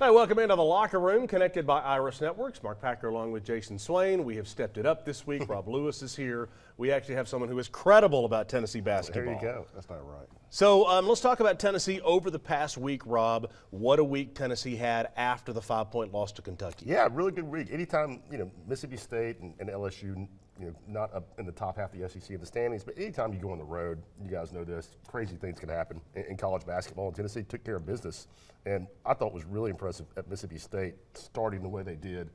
Hi, welcome into the locker room, connected by Iris Networks. Mark Packer along with Jason Swain. We have stepped it up this week. Rob Lewis is here. We actually have someone who is credible about Tennessee basketball. There you go. That's not right. So let's talk about Tennessee over the past week, Rob. What a week Tennessee had after the 5-point loss to Kentucky. Yeah, really good week. Anytime, Mississippi State and LSU, not up in the top half of the SEC in the standings, but anytime you go on the road, you guys know this, crazy things can happen in college basketball. And Tennessee took care of business. And I thought it was really impressive at Mississippi State, starting the way they did,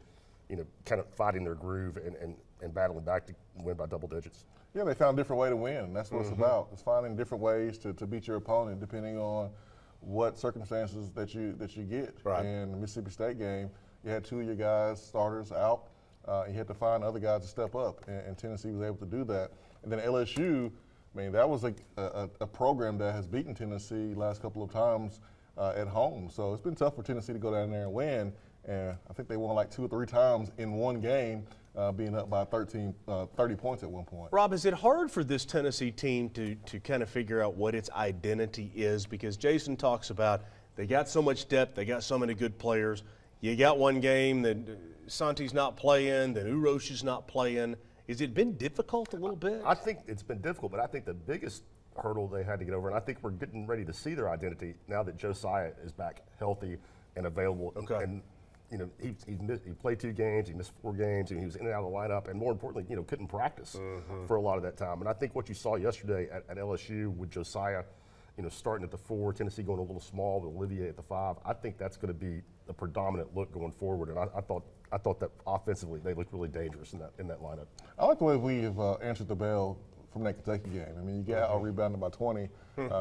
kind of fighting their groove and battling back to win by double digits. Yeah, they found a different way to win. That's what it's about. It's finding different ways to beat your opponent depending on what circumstances that you get. Right. In the Mississippi State game, you had two of your guys, starters, out. You had to find other guys to step up, and Tennessee was able to do that. And then LSU, that was a program that has beaten Tennessee last couple of times at home. So it's been tough for Tennessee to go down there and win. And I think they won like 2 or 3 times in one game, being up by 30 points at one point. Rob, is it hard for this Tennessee team to kind of figure out what its identity is? Because Jason talks about they got so much depth, they got so many good players. You got one game that Santi's not playing, then Urosh is not playing. Has it been difficult a little bit? I think it's been difficult, but I think the biggest hurdle they had to get over, and I think we're getting ready to see their identity now that Josiah is back healthy and available. Okay. And he played 2 games, he missed 4 games, and he was in and out of the lineup, and more importantly, couldn't practice for a lot of that time. And I think what you saw yesterday at LSU with Josiah, starting at the 4, Tennessee going a little small with Olivier at the 5, I think that's going to be the predominant look going forward. And I thought that offensively they looked really dangerous in that lineup. I like the way we've answered the bell from that Kentucky game. You got out-rebounded by 20.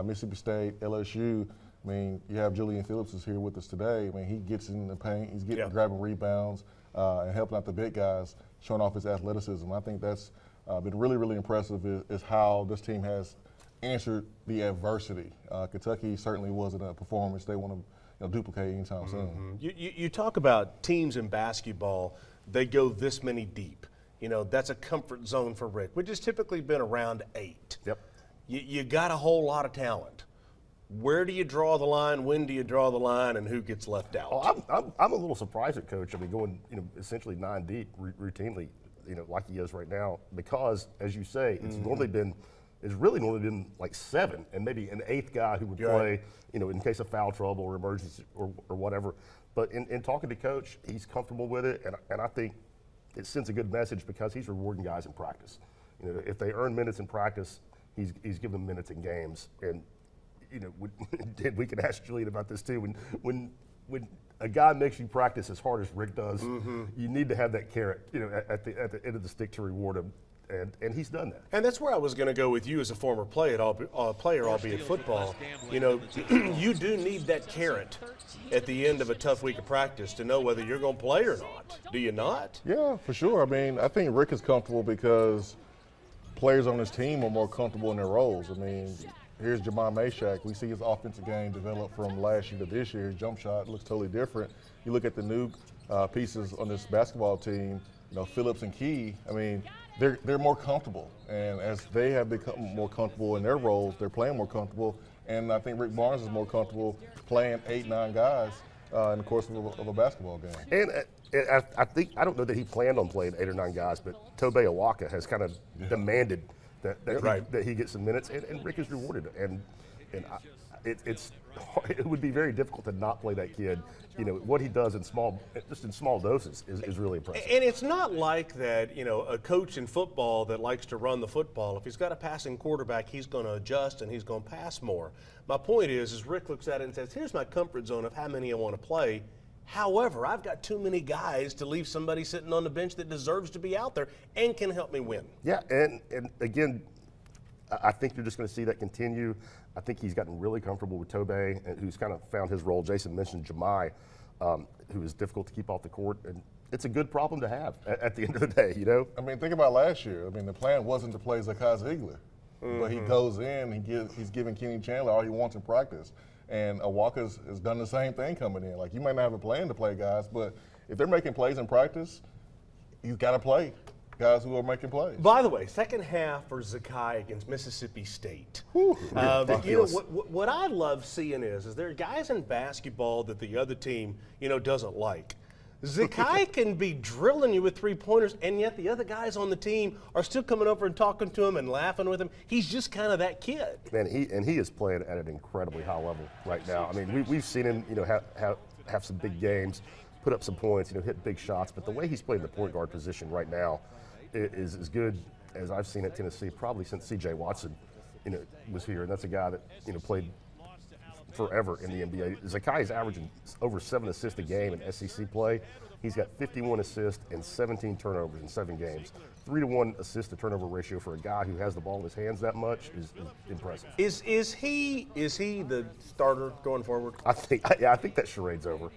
Mississippi State, LSU. You have Julian Phillips is here with us today. He gets in the paint. He's grabbing rebounds and helping out the big guys, showing off his athleticism. I think that's been really, really impressive is how this team has answered the adversity. Kentucky certainly wasn't a performance they want to duplicate anytime soon. You talk about teams in basketball, they go this many deep. That's a comfort zone for Rick, which has typically been around 8. Yep. You got a whole lot of talent. Where do you draw the line? When do you draw the line? And who gets left out? Oh, I'm a little surprised at Coach. Going essentially 9 deep routinely, like he is right now, because as you say, it's really normally been like 7 and maybe an 8th guy who would play, in case of foul trouble or emergency or whatever. But in talking to Coach, he's comfortable with it, and I think it sends a good message because he's rewarding guys in practice. If they earn minutes in practice, he's giving them minutes in games. And we can ask Julian about this too. When a guy makes you practice as hard as Rick does, you need to have that carrot, at the end of the stick to reward him. And he's done that. And that's where I was going to go with you as a former player, albeit football. You do need that carrot at the end of a tough week of practice to know whether you're going to play or not. Do you not? Yeah, for sure. I think Rick is comfortable because players on his team are more comfortable in their roles. Here's Jamar Mashak. We see his offensive game develop from last year to this year. His jump shot looks totally different. You look at the new pieces on this basketball team, Phillips and Key, they're more comfortable. And as they have become more comfortable in their roles, they're playing more comfortable. And I think Rick Barnes is more comfortable playing 8, 9 guys in the course of a basketball game. And I don't know that he planned on playing 8 or 9 guys, but Tobe Awaka has kind of demanded that he gets some minutes, and Rick is rewarded. And it would be very difficult to not play that kid. What he does in small doses is really impressive. And it's not like that, a coach in football that likes to run the football, if he's got a passing quarterback, he's going to adjust and he's going to pass more. My point is Rick looks at it and says, here's my comfort zone of how many I want to play. However, I've got too many guys to leave somebody sitting on the bench that deserves to be out there and can help me win. Yeah, and again, I think you're just going to see that continue. I think he's gotten really comfortable with Tobe, who's kind of found his role. Jason mentioned Jamai, who is difficult to keep off the court, and it's a good problem to have at the end of the day, think about last year. The plan wasn't to play Zakai Ziegler, but he goes in, he's giving Kenny Chandler all he wants in practice. And Awaka's has done the same thing coming in. You might not have a plan to play guys, but if they're making plays in practice, you got to play. guys who are making plays. By the way, second half for Zakai against Mississippi State. What I love seeing is there are guys in basketball that the other team, doesn't like. Zakai can be drilling you with three-pointers, and yet the other guys on the team are still coming over and talking to him and laughing with him. He's just kind of that kid. Man, he is playing at an incredibly high level right now. I mean, we've seen him, have some big games, put up some points, hit big shots. But the way he's playing the point guard position right now is as good as I've seen at Tennessee probably since C.J. Watson, was here. And that's a guy that played forever in the NBA. Zakai is averaging over 7 assists a game in SEC play. He's got 51 assists and 17 turnovers in 7 games. 3-to-1 assist to turnover ratio for a guy who has the ball in his hands that much is impressive. Is he the starter going forward? I think that charade's over.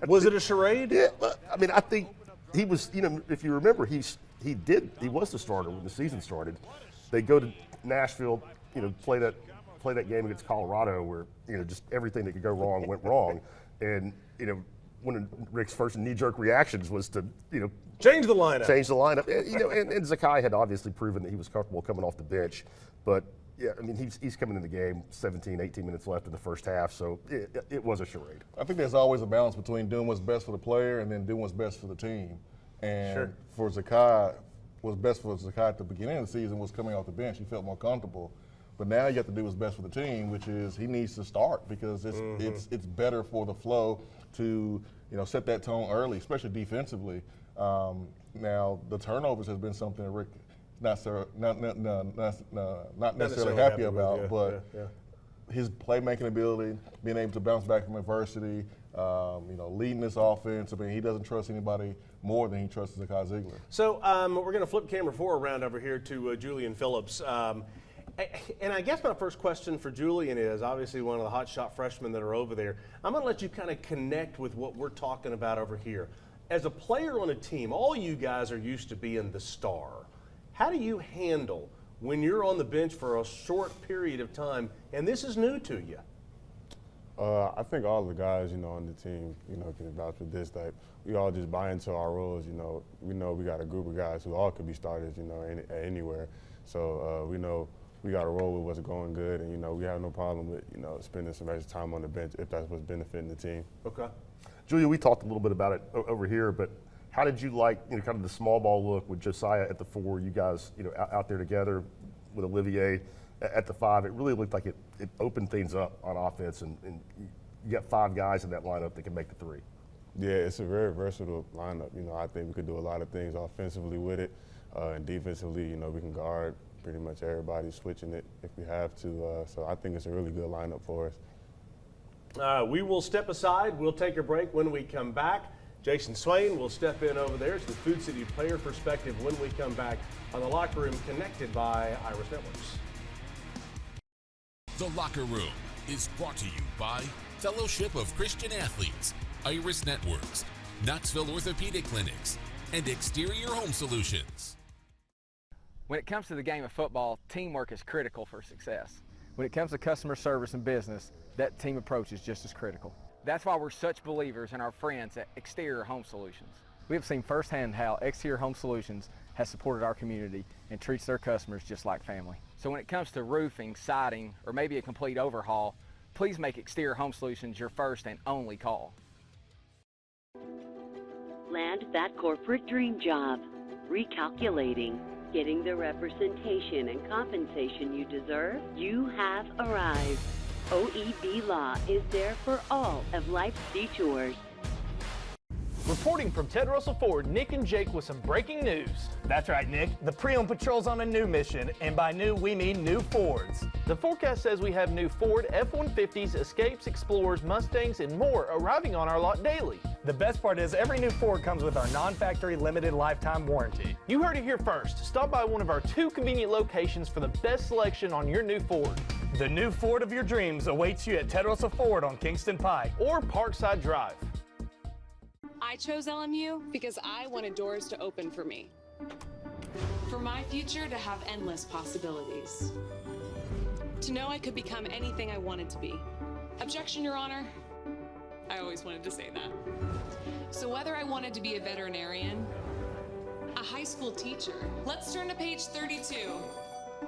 Was it a charade? Yeah, I mean, I think he was. If you remember, he was the starter when the season started. They go to Nashville, play that game against Colorado where just everything that could go wrong went wrong, and one of Rick's first knee-jerk reactions was to change the lineup. And Zakai had obviously proven that he was comfortable coming off the bench, but yeah, I mean he's coming in the game 17, 18 minutes left in the first half, so it was a charade. I think there's always a balance between doing what's best for the player and then doing what's best for the team. And for Zakai, what's best for Zakai at the beginning of the season was coming off the bench. He felt more comfortable. But now you have to do what's best for the team, which is he needs to start because it's better for the flow to set that tone early, especially defensively. Now the turnovers has been something that Rick not necessarily happy about, but his playmaking ability, being able to bounce back from adversity, leading this offense. I mean, he doesn't trust anybody more than he trusts Zakai Ziegler. So we're going to flip camera 4 around over here to Julian Phillips. And I guess my first question for Julian is obviously one of the hotshot freshmen that are over there. I'm going to let you kind of connect with what we're talking about over here. As a player on a team, all you guys are used to being the star. How do you handle when you're on the bench for a short period of time and this is new to you? I think all the guys, on the team, can vouch for this. That we all just buy into our roles. We know we got a group of guys who all could be starters, anywhere. So we know we got to roll with what's going good, and we have no problem with spending some extra time on the bench if that's what's benefiting the team. Okay. Julia, we talked a little bit about it over here, but how did you like kind of the small ball look with Josiah at the 4? You guys out there together with Olivier at the 5. It really looked like it opened things up on offense, and you got 5 guys in that lineup that can make the 3. Yeah, it's a very versatile lineup. I think we could do a lot of things offensively with it, and defensively, we can guard pretty much everybody, switching it if we have to. So I think it's a really good lineup for us. We will step aside. We'll take a break. When we come back, Jason Swain will step in over there to the Food City player perspective when we come back on The Locker Room, connected by Iris Networks. The Locker Room is brought to you by Fellowship of Christian Athletes, Iris Networks, Knoxville Orthopedic Clinics, and Exterior Home Solutions. When it comes to the game of football, teamwork is critical for success. When it comes to customer service and business, that team approach is just as critical. That's why we're such believers in our friends at Exterior Home Solutions. We have seen firsthand how Exterior Home Solutions has supported our community and treats their customers just like family. So when it comes to roofing, siding, or maybe a complete overhaul, please make Exterior Home Solutions your first and only call. Land that corporate dream job. Recalculating. Getting the representation and compensation you deserve? You have arrived. OEB Law is there for all of life's detours. Reporting from Ted Russell Ford, Nick and Jake with some breaking news. That's right, Nick. The Pre-Owned Patrol's on a new mission, and by new, we mean new Fords. The forecast says we have new Ford F-150s, Escapes, Explorers, Mustangs, and more arriving on our lot daily. The best part is every new Ford comes with our non-factory limited lifetime warranty. You heard it here first. Stop by one of our 2 convenient locations for the best selection on your new Ford. The new Ford of your dreams awaits you at Ted Russell Ford on Kingston Pike or Parkside Drive. I chose LMU because I wanted doors to open for me. For my future to have endless possibilities. To know I could become anything I wanted to be. Objection, Your Honor. I always wanted to say that. So whether I wanted to be a veterinarian, a high school teacher. Let's turn to page 32.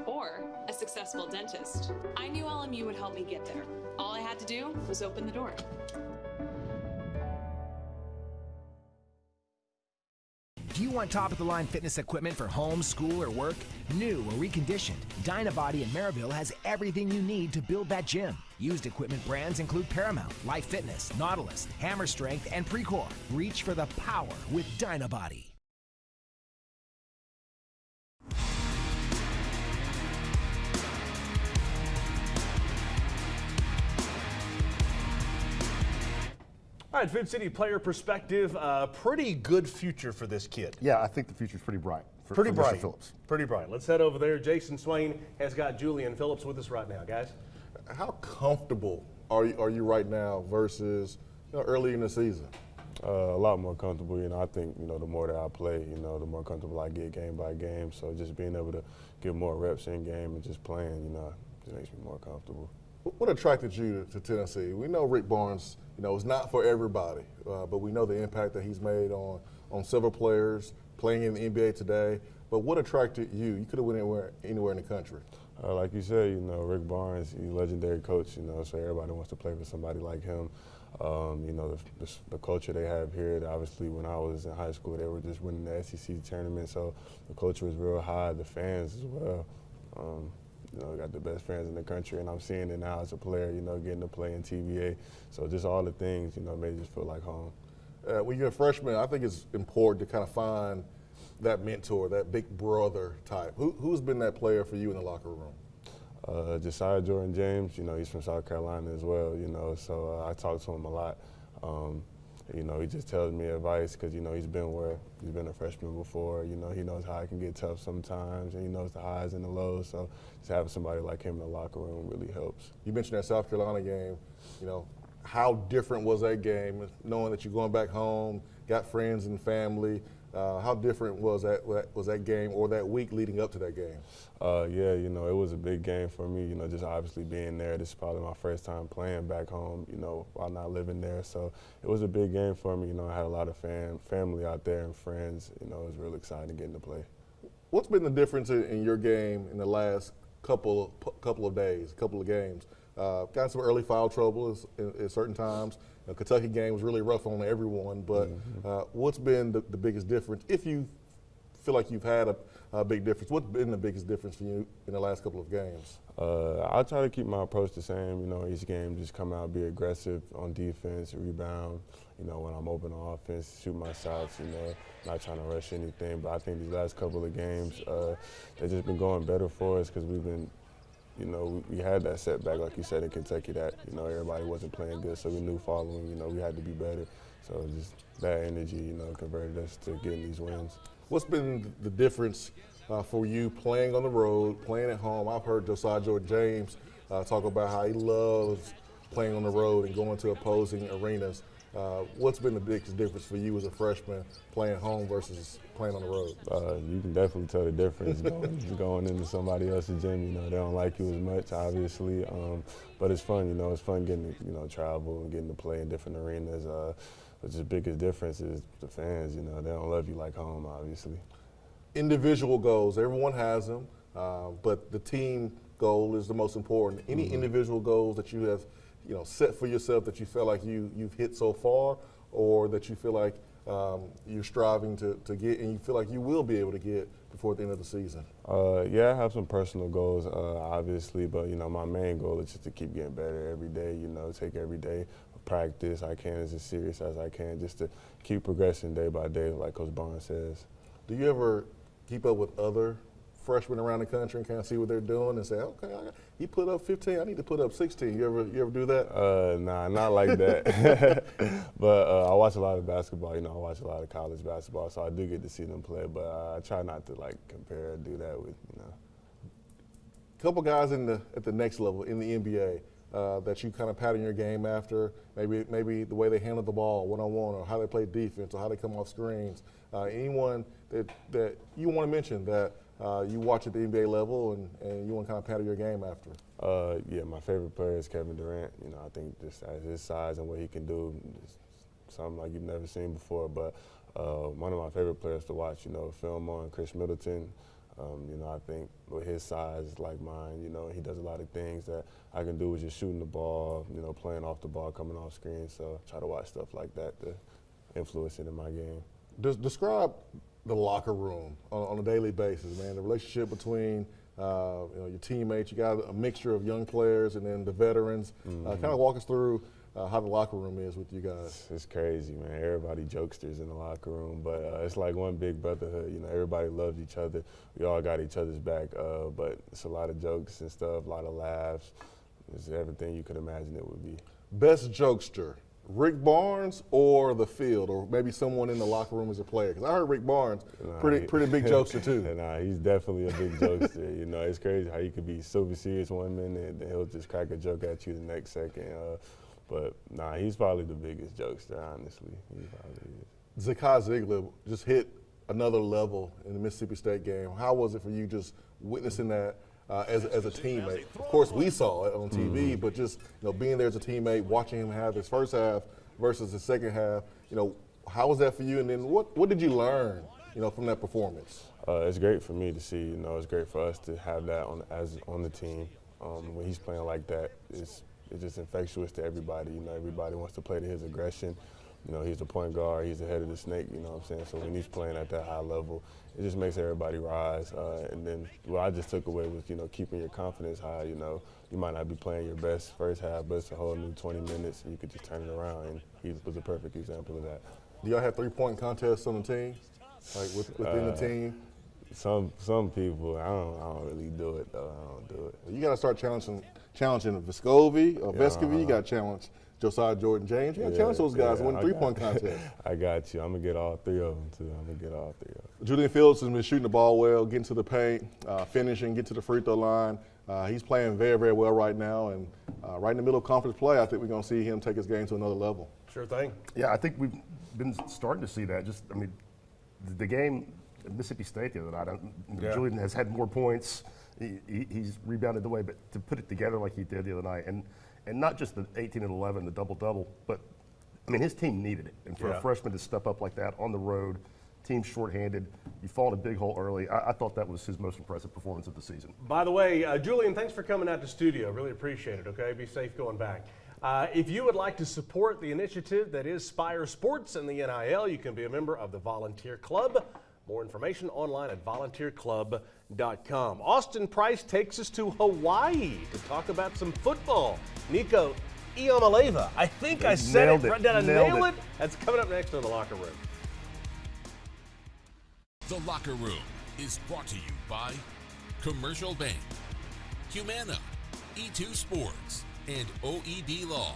Or a successful dentist. I knew LMU would help me get there. All I had to do was open the door. Do you want top-of-the-line fitness equipment for home, school, or work? New or reconditioned, Dynabody in Maryville has everything you need to build that gym. Used equipment brands include Paramount, Life Fitness, Nautilus, Hammer Strength, and Precor. Reach for the power with Dynabody. All right, Food City player perspective, pretty good future for this kid. Yeah, I think the future's pretty bright. For Pretty bright. Mr. Phillips. Pretty bright. Let's head over there. Jason Swain has got Julian Phillips with us right now, guys. How comfortable are you right now versus early in the season? A lot more comfortable. I think the more that I play, the more comfortable I get game by game. So just being able to get more reps in game and just playing, just makes me more comfortable. What attracted you to Tennessee? We know Rick Barnes, is not for everybody, but we know the impact that he's made on several players playing in the NBA today. But what attracted you? You could have went anywhere in the country. Like you said, Rick Barnes, he's a legendary coach, so everybody wants to play for somebody like him. The culture they have here, obviously when I was in high school, they were just winning the SEC tournament, so the culture was real high, the fans as well. Got the best fans in the country, and I'm seeing it now as a player, getting to play in TVA. So just all the things, made it just feel like home. When you're a freshman, I think it's important to kind of find that mentor, that big brother type. Who's been that player for you in the locker room? Josiah Jordan James, he's from South Carolina as well, so I talk to him a lot. He just tells me advice because, he's been a freshman before. He knows how it can get tough sometimes, and he knows the highs and the lows. So just having somebody like him in the locker room really helps. You mentioned that South Carolina game. How different was that game, knowing that you're going back home, got friends and family? How different was that game or that week leading up to that game? Yeah, it was a big game for me, just obviously being there. This is probably my first time playing back home, while not living there. So it was a big game for me. I had a lot of family out there and friends. It was really exciting getting to play. What's been the difference in your game in the last couple of days, couple of games? Got some early foul trouble at certain times. The Kentucky game was really rough on everyone, but what's been the biggest difference? If you feel like you've had a big difference, what's been the biggest difference for you in the last couple of games? I'll try to keep my approach the same. Each game just come out, be aggressive on defense, rebound. When I'm open on offense, shoot my shots. Not trying to rush anything. But I think these last couple of games, they've just been going better for us because we've been. We had that setback, like you said, in Kentucky that, everybody wasn't playing good, so we knew following, we had to be better. So just that energy, converted us to getting these wins. What's been the difference for you playing on the road, playing at home? I've heard Josiah Jordan James talk about how he loves playing on the road and going to opposing arenas. What's been the biggest difference for you as a freshman playing home versus playing on the road? You can definitely tell the difference going into somebody else's gym. They don't like you as much, obviously, but it's fun. It's fun getting to travel and getting to play in different arenas. But the biggest difference is the fans. They don't love you like home, obviously. Individual goals, everyone has them, but the team goal is the most important. Any individual goals that you have set for yourself that you feel like you've hit so far, or that you feel like you're striving to get and you feel like you will be able to get before the end of the season? Yeah, I have some personal goals, obviously, but my main goal is just to keep getting better every day. Take every day of practice I can as serious as I can, just to keep progressing day by day, like Coach Barnes says. Do you ever keep up with other freshmen around the country and kind of see what they're doing and say, okay, he put up 15, I need to put up 16. You ever do that? Nah, not like that. But I watch a lot of basketball. I watch a lot of college basketball, so I do get to see them play. But I try not to compare or do that with A couple guys at the next level in the NBA that you kind of pattern your game after. Maybe the way they handle the ball one-on-one, or how they play defense, or how they come off screens. Anyone that you want to mention that you watch at the NBA level and you want to kind of pattern your game after? Yeah, my favorite player is Kevin Durant. I think just at his size and what he can do, something like you've never seen before. But One of my favorite players to watch, film on, Chris Middleton. I think with his size like mine, he does a lot of things that I can do with just shooting the ball, playing off the ball, coming off screen. So I try to watch stuff like that to influence it in my game. Describe the locker room on a daily basis, man. The relationship between your teammates. You got a mixture of young players and then the veterans. Kind of walk us through how the locker room is with you guys. It's crazy, man. Everybody jokesters in the locker room, but it's like one big brotherhood. Everybody loves each other. We all got each other's back, but it's a lot of jokes and stuff, a lot of laughs. It's everything you could imagine it would be. Best jokester, Rick Barnes or the field, or maybe someone in the locker room as a player? Because I heard Rick Barnes, pretty big jokester too. Nah, he's definitely a big jokester. It's crazy how he could be super serious one minute and then he'll just crack a joke at you the next second. But he's probably the biggest jokester, honestly. He probably is. Zakai Ziegler just hit another level in the Mississippi State game. How was it for you just witnessing that as a teammate? Of course, we saw it on TV, but just being there as a teammate, watching him have his first half versus his second half. How was that for you? And then what did you learn, from that performance? It's great for me to see. It's great for us to have that on the team. When he's playing like that, it's just infectious to everybody. Everybody wants to play to his aggression. He's the point guard. He's the head of the snake. You know what I'm saying? So when he's playing at that high level, it just makes everybody rise. And then what I just took away was, keeping your confidence high. You might not be playing your best first half, but it's a whole new 20 minutes, and you could just turn it around. And he was a perfect example of that. Do y'all have three-point contests on the team, like within the team? Some people, I don't really do it though. I don't do it. You got to start challenging Vescovi or Vescovi. You got to challenge Josiah Jordan James. You got to challenge those guys to win the three-point contest. I got you. I'm gonna get all three of them too. I'm gonna get all three of them. Julian Phillips has been shooting the ball well, getting to the paint, finishing, get to the free throw line. He's playing very, very well right now, and right in the middle of conference play, I think we're gonna see him take his game to another level. Sure thing. Yeah, I think we've been starting to see that. The game. Mississippi State the other night. Julian has had more points. He's rebounded the way, but to put it together like he did the other night, and not just the 18 and 11, the double-double, but his team needed it. And for a freshman to step up like that on the road, team's shorthanded, you fall in a big hole early. I thought that was his most impressive performance of the season. By the way, Julian, thanks for coming out to studio. Really appreciate it. Okay, be safe going back. If you would like to support the initiative that is Spire Sports and the NIL, you can be a member of the Volunteer Club. More information online at volunteerclub.com. Austin Price takes us to Hawaii to talk about some football. Nico Iamaleava. I think I said it. Did I nail it? That's coming up next on The Locker Room. The Locker Room is brought to you by Commercial Bank, Humana, E2 Sports, and OEB Law.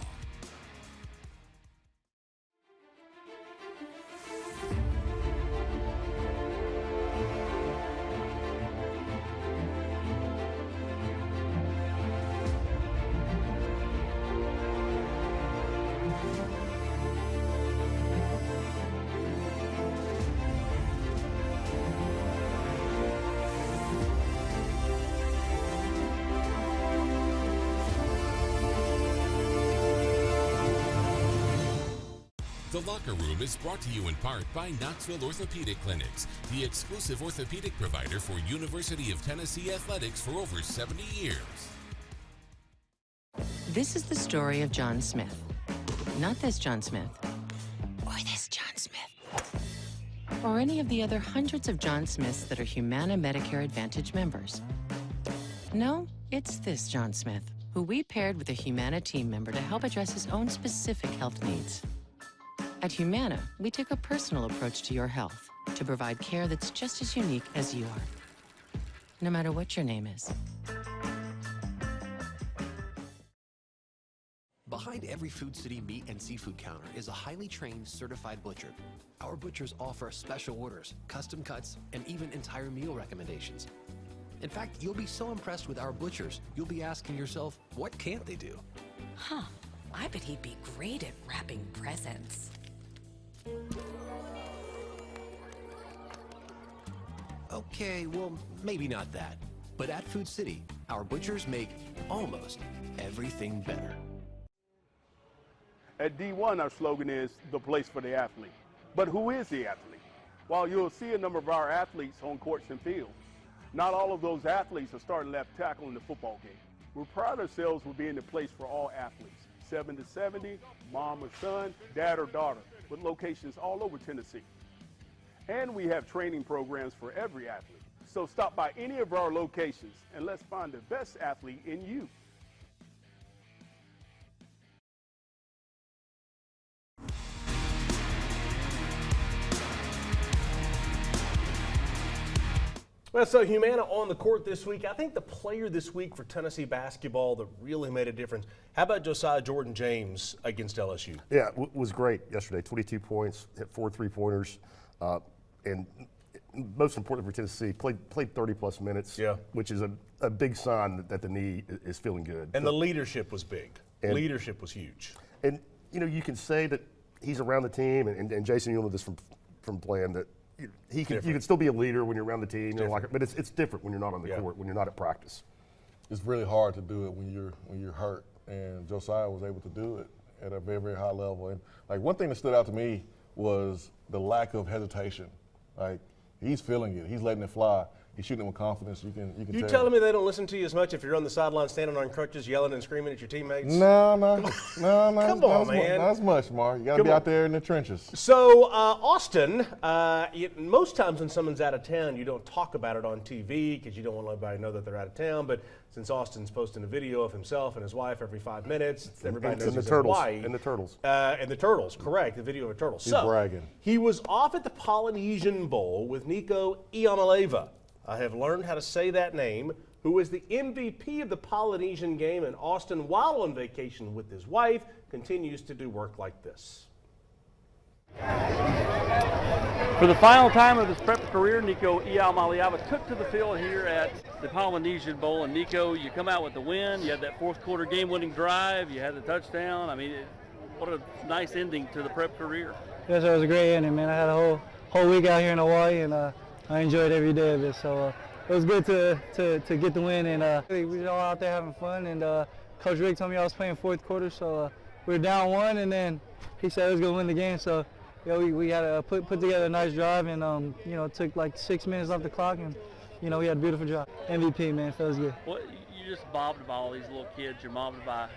The Locker Room is brought to you in part by Knoxville Orthopedic Clinics, the exclusive orthopedic provider for University of Tennessee athletics for over 70 years. This is the story of John Smith. Not this John Smith, or this John Smith, or any of the other hundreds of John Smiths that are Humana Medicare Advantage members. No, it's this John Smith, who we paired with a Humana team member to help address his own specific health needs. At Humana, we take a personal approach to your health to provide care that's just as unique as you are, no matter what your name is. Behind every Food City meat and seafood counter is a highly trained, certified butcher. Our butchers offer special orders, custom cuts, and even entire meal recommendations. In fact, you'll be so impressed with our butchers, you'll be asking yourself, what can't they do? Huh, I bet he'd be great at wrapping presents. Okay, well, maybe not that. But at Food City, our butchers make almost everything better. At D1, our slogan is the place for the athlete. But who is the athlete? While you'll see a number of our athletes on courts and fields, not all of those athletes are starting left tackle in the football game. We pride ourselves with being the place for all athletes, 7 to 70, mom or son, dad or daughter, with locations all over Tennessee. And we have training programs for every athlete. So stop by any of our locations and let's find the best athlete in you. Well, so Humana on the court this week. I think the player this week for Tennessee basketball that really made a difference. How about Josiah Jordan-James against LSU? Yeah, was great yesterday. 22 points, hit 4 3-pointers, and most important for Tennessee, played 30-plus minutes, which is a big sign that the knee is feeling good. And the leadership was big. Leadership was huge. And, you know, you can say that he's around the team, and Jason, you'll know this from playing, that you can still be a leader when you're around the team, but it's different when you're not on the court, when you're not at practice. It's really hard to do it when you're hurt, and Josiah was able to do it at a very, very high level. And like one thing that stood out to me was the lack of hesitation. Like he's feeling it, he's letting it fly. He's shooting with confidence. You can You tell. telling me they don't listen to you as much if you're on the sideline standing on crutches, yelling and screaming at your teammates? No. Come on, man. Not as much, Mark. You got to be out there in the trenches. So, Austin, most times when someone's out of town, you don't talk about it on TV because you don't want everybody to know that they're out of town. But since Austin's posting a video of himself and his wife every 5 minutes, everybody knows he's in Hawaii. And the turtles. And the turtles, correct, the video of a turtle. He's bragging. He was off at the Polynesian Bowl with Nico Iamaleava. I have learned how to say that name, who is the MVP of the Polynesian game, and Austin, while on vacation with his wife, continues to do work like this. For the final time of his prep career, Nico Iamaleava took to the field here at the Polynesian Bowl. And Nico, you come out with the win. You had that fourth quarter game-winning drive. You had the touchdown. I mean, what a nice ending to the prep career. Yes, it was a great ending, man. I had a whole week out here in Hawaii, and I enjoyed every day of it. So it was good to get the win, and we were all out there having fun. And Coach Rick told me I was playing fourth quarter, so we were down 1, and then he said I was going to win the game. So we had to put together a nice drive, and it took like 6 minutes off the clock, and we had a beautiful drive. MVP, man, feels good. Well, you just mobbed by all these little kids. You're mobbed by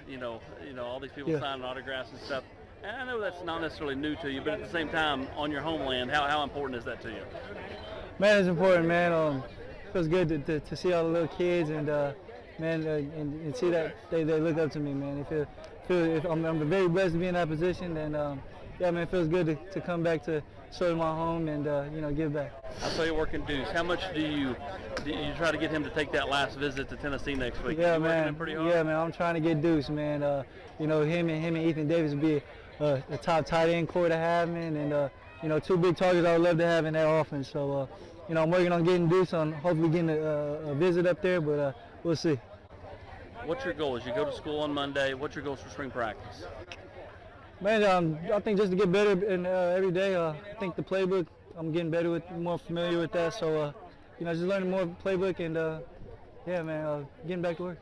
all these people signing autographs and stuff. And I know that's not necessarily new to you, but at the same time, on your homeland, how important is that to you? Man, it's important, man. It feels good to see all the little kids and and see that they look up to me, man. I'm very blessed to be in that position, and yeah, man, it feels good to come back to show my home and give back. I saw you working Deuce. How much do you try to get him to take that last visit to Tennessee next week? Yeah, you man. Working him pretty hard? Yeah, man. I'm trying to get Deuce, man. Him and Ethan Davis would be a top tight end core to have, man, and 2 big targets I would love to have in that offense. So, I'm working on getting Deuce, on hopefully getting a visit up there, but we'll see. What's your goal as you go to school on Monday? What's your goals for spring practice? Man, I think just to get better every day. I think the playbook, I'm getting better more familiar with that. So, just learning more playbook and, yeah, man, getting back to work.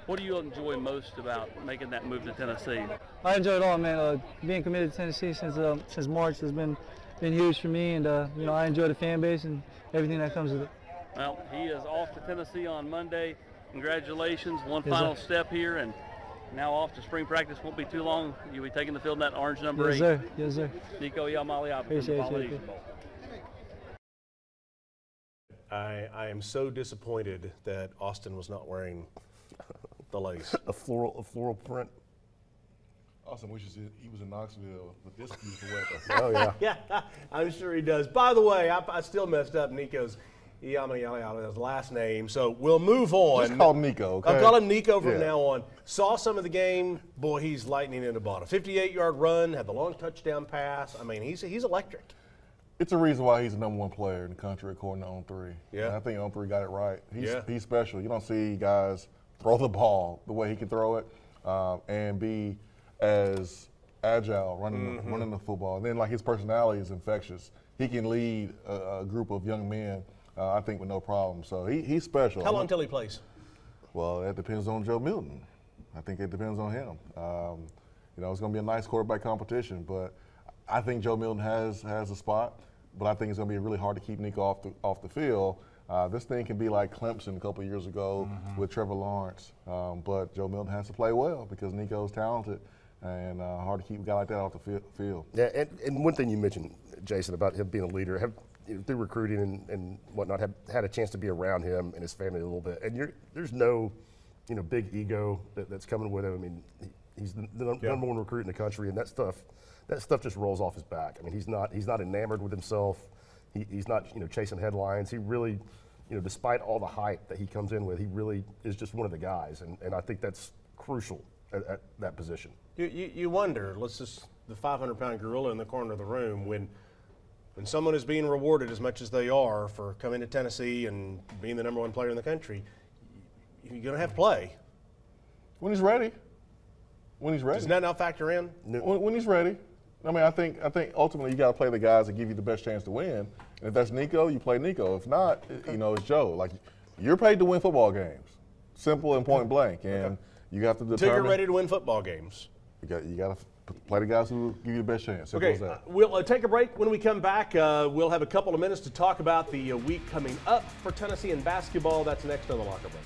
What do you enjoy most about making that move to Tennessee? I enjoy it all, man. Being committed to Tennessee since March has been huge for me, and I enjoy the fan base and everything that comes with it. Well, he is off to Tennessee on Monday. Congratulations, one Yes, final sir. step here, and now off to spring practice. Won't be too long. You'll be taking the field in that orange number 8. Yes, sir. Yes, sir. Nico Iamaleava from the Appreciate you. Polynesian Bowl. I am so disappointed that Austin was not wearing the lace. A floral print. Austin wishes he was in Knoxville with this beautiful weather. Oh, yeah. Yeah, I'm sure he does. By the way, I still messed up Nico's Iamaleava's last name, so we'll move on. Just call him Nico, okay? I'll call him Nico from now on. Saw some of the game. Boy, he's lightning in the bottom. 58-yard run, had the long touchdown pass. I mean, he's electric. It's a reason why he's the number 1 player in the country according to On3. Yeah. And I think On3 got it right. He's special. You don't see guys throw the ball the way he can throw it and be as agile running the football. And then, like, his personality is infectious. He can lead a group of young men, I think, with no problem. So he's special. How long until he plays? Well, that depends on Joe Milton. I think it depends on him. It's going to be a nice quarterback competition, but I think Joe Milton has a spot, but I think it's going to be really hard to keep Nico off the field. This thing can be like Clemson a couple of years ago with Trevor Lawrence, but Joe Milton has to play well because Nico's talented, and hard to keep a guy like that off the field. Yeah, and one thing you mentioned, Jason, about him being a leader, through recruiting and whatnot, have had a chance to be around him and his family a little bit, and there's no, big ego that's coming with him. I mean, he's the number one recruit in the country, and that stuff just rolls off his back. I mean, he's not enamored with himself. He's not chasing headlines. He really, despite all the hype that he comes in with, he really is just one of the guys, and I think that's crucial at that position. You wonder, the 500-pound gorilla in the corner of the room, when someone is being rewarded as much as they are for coming to Tennessee and being the number one player in the country, you're going to have to play. When he's ready. Does that not factor in? When he's ready. I mean, I think ultimately you got to play the guys that give you the best chance to win. And if that's Nico, you play Nico. If not, it's Joe. Like, you're paid to win football games, simple and point blank. And you have to determine. Until you're ready to win football games. You got to play the guys who give you the best chance. Simple as that. We'll take a break. When we come back, we'll have a couple of minutes to talk about the week coming up for Tennessee in basketball. That's next on The Locker Room.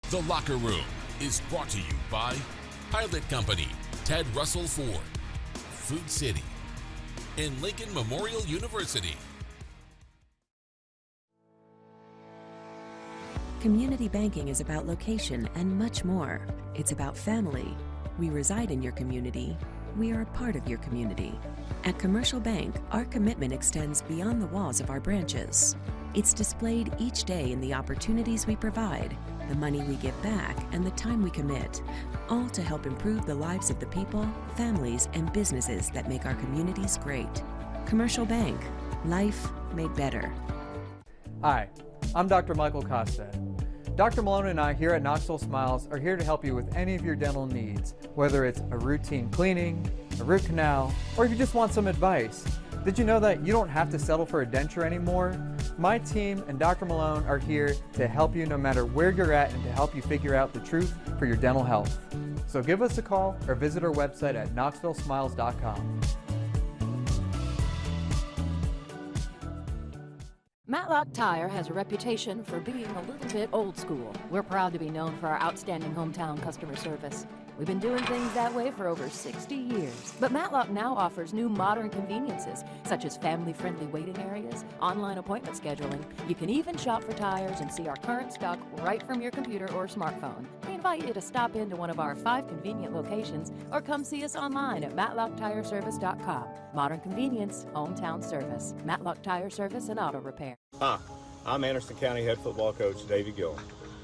The Locker Room is brought to you by Pilot Company, Ted Russell Ford, Food City, and Lincoln Memorial University. Community banking is about location and much more. It's about family. We reside in your community. We are a part of your community. At Commercial Bank, our commitment extends beyond the walls of our branches. It's displayed each day in the opportunities we provide, the money we give back, and the time we commit, all to help improve the lives of the people, families, and businesses that make our communities great. Commercial Bank, life made better. Hi, I'm Dr. Michael Costa. Dr. Malone and I here at Knoxville Smiles are here to help you with any of your dental needs, whether it's a routine cleaning, a root canal, or if you just want some advice. Did you know that you don't have to settle for a denture anymore? My team and Dr. Malone are here to help you no matter where you're at and to help you figure out the truth for your dental health. So give us a call or visit our website at knoxvillesmiles.com. Matlock Tire has a reputation for being a little bit old school. We're proud to be known for our outstanding hometown customer service. We've been doing things that way for over 60 years. But Matlock now offers new modern conveniences, such as family-friendly waiting areas, online appointment scheduling. You can even shop for tires and see our current stock right from your computer or smartphone. We invite you to stop into one of our 5 convenient locations or come see us online at matlocktireservice.com. Modern convenience, hometown service. Matlock Tire Service and Auto Repair. Hi, I'm Anderson County head football coach David Gill,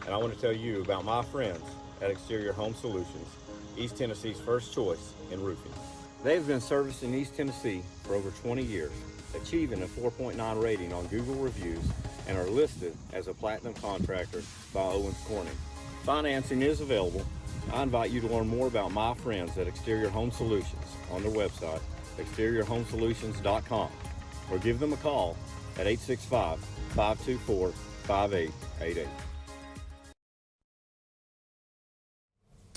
and I want to tell you about my friends at Exterior Home Solutions, East Tennessee's first choice in roofing. They've been servicing East Tennessee for over 20 years, achieving a 4.9 rating on Google reviews, and are listed as a platinum contractor by Owens Corning. Financing is available. I invite you to learn more about my friends at Exterior Home Solutions on their website, exteriorhomesolutions.com, or give them a call at 865-524-5888.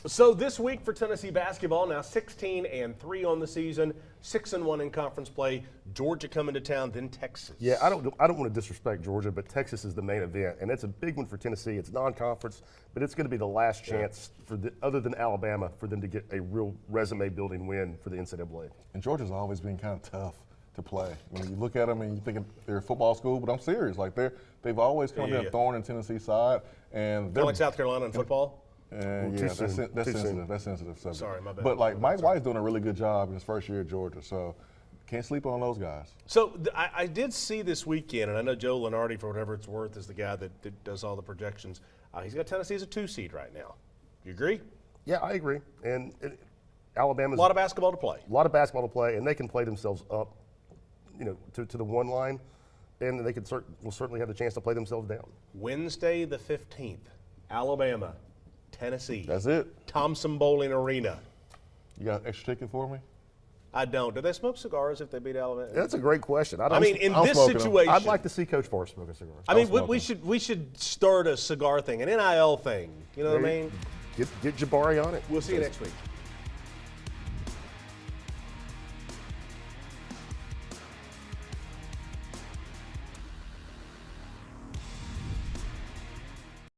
So this week for Tennessee basketball, now 16-3 on the season, 6-1 in conference play. Georgia coming to town, then Texas. Yeah, I don't want to disrespect Georgia, but Texas is the main event, and it's a big one for Tennessee. It's non-conference, but it's going to be the last chance other than Alabama, for them to get a real resume-building win for the NCAA. And Georgia's always been kind of tough to play. When you look at them and you think they're a football school, but I'm serious. Like they've always kind of been a thorn in Tennessee's side, and they're like South Carolina in football. And that's sensitive. That's sensitive subject. Sorry, my bad. But like Mike White's doing a really good job in his first year at Georgia, so can't sleep on those guys. So I did see this weekend, and I know Joe Lenardi, for whatever it's worth, is the guy that does all the projections. He's got Tennessee as a 2 seed right now. You agree? Yeah, I agree. And Alabama's a lot of basketball to play. A lot of basketball to play, and they can play themselves up, to the 1 line, and they will certainly have the chance to play themselves down. Wednesday the 15th, Alabama. Tennessee. That's it. Thompson Bowling Arena. You got an extra ticket for me? I don't. Do they smoke cigars if they beat Alabama? That's a great question. I mean, in this situation, I'd like to see Coach Forrest smoke a cigar. I mean, we should start a cigar thing, an NIL thing. You know what I mean? Get Jabari on it. We'll see you next week.